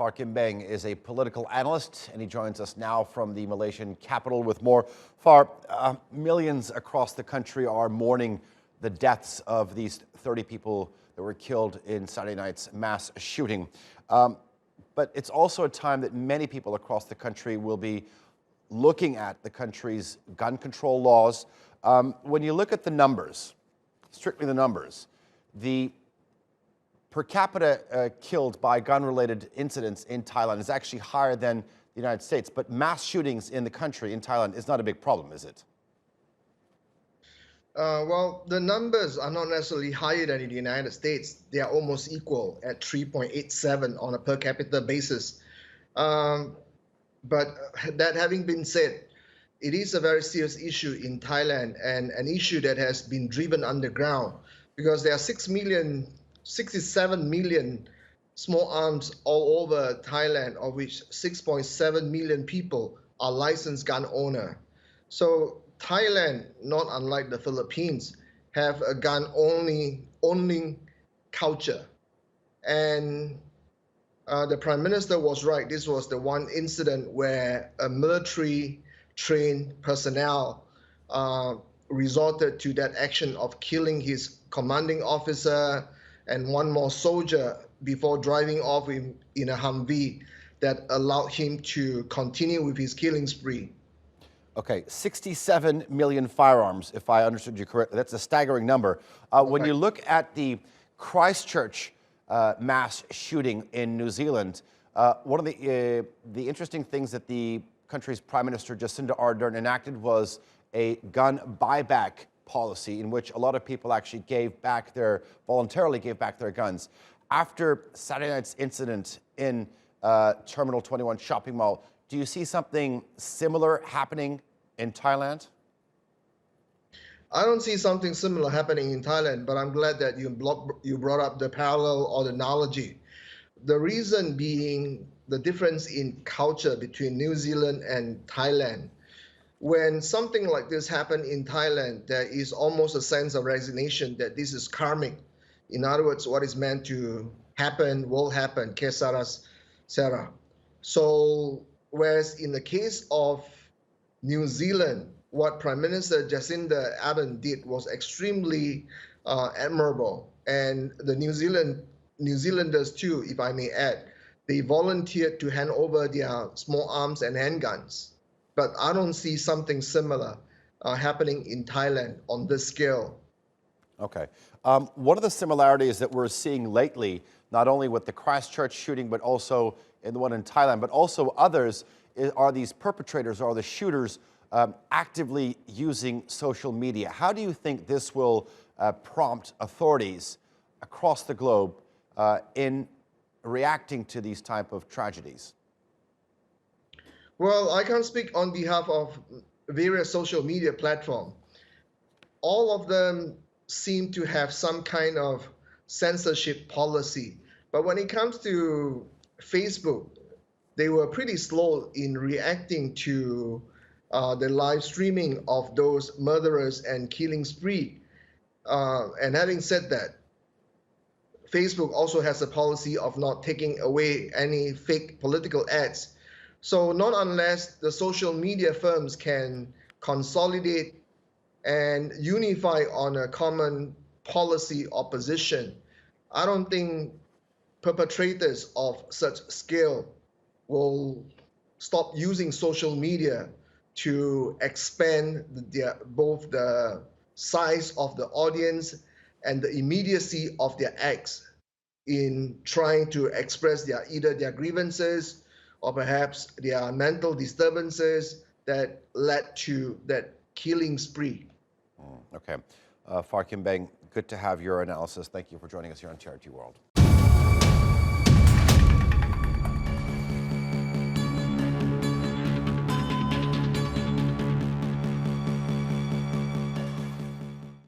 Phar Kim Beng is a political analyst, and he joins us now from the Malaysian capital with more. Phar, millions across the country are mourning the deaths of these 30 people that were killed in Saturday night's mass shooting. But it's also a time that many people across the country will be looking at the country's gun control laws. When you look at the numbers, strictly the numbers, the per capita killed by gun-related incidents in Thailand is actually higher than the United States. But mass shootings in the country, in Thailand, is not a big problem, is it? Well, the numbers are not necessarily higher than in the United States. They are almost equal at 3.87 on a per capita basis. But that having been said, it is a very serious issue in Thailand, and an issue that has been driven underground because there are 67 million small arms all over Thailand, of which 6.7 million people are licensed gun owner. So Thailand, not unlike the Philippines, have a owning culture. And the Prime Minister was right. This was the one incident where a military trained personnel resorted to that action of killing his commanding officer and one more soldier before driving off in a Humvee that allowed him to continue with his killing spree. Okay, 67 million firearms, if I understood you correctly. That's a staggering number. When you look at the Christchurch mass shooting in New Zealand, one of the interesting things that the country's Prime Minister Jacinda Ardern enacted was a gun buyback policy in which a lot of people actually voluntarily gave back their guns. After Saturday night's incident in Terminal 21 shopping mall, do you see something similar happening in Thailand? I don't see something similar happening in Thailand, but I'm glad that you brought up the parallel or the analogy. The reason being the difference in culture between New Zealand and Thailand. When something like this happened in Thailand, there is almost a sense of resignation that this is karmic. In other words, what is meant to happen will happen, que sera, sera. So, whereas in the case of New Zealand, what Prime Minister Jacinda Ardern did was extremely admirable. And the New Zealanders too, if I may add, they volunteered to hand over their small arms and handguns. But I don't see something similar happening in Thailand on this scale. Okay. One of the similarities that we're seeing lately, not only with the Christchurch shooting, but also in the one in Thailand, but also others, are these perpetrators or the shooters actively using social media. How do you think this will prompt authorities across the globe in reacting to these type of tragedies? Well, I can't speak on behalf of various social media platforms. All of them seem to have some kind of censorship policy. But when it comes to Facebook, they were pretty slow in reacting to the live streaming of those murderers and killing spree. And having said that, Facebook also has a policy of not taking away any fake political ads. So not unless the social media firms can consolidate and unify on a common policy or position, I don't think perpetrators of such scale will stop using social media to expand both the size of the audience and the immediacy of their acts in trying to express either their grievances or perhaps their mental disturbances that led to that killing spree. Okay. Phar Kim Beng, good to have your analysis. Thank you for joining us here on TRT World.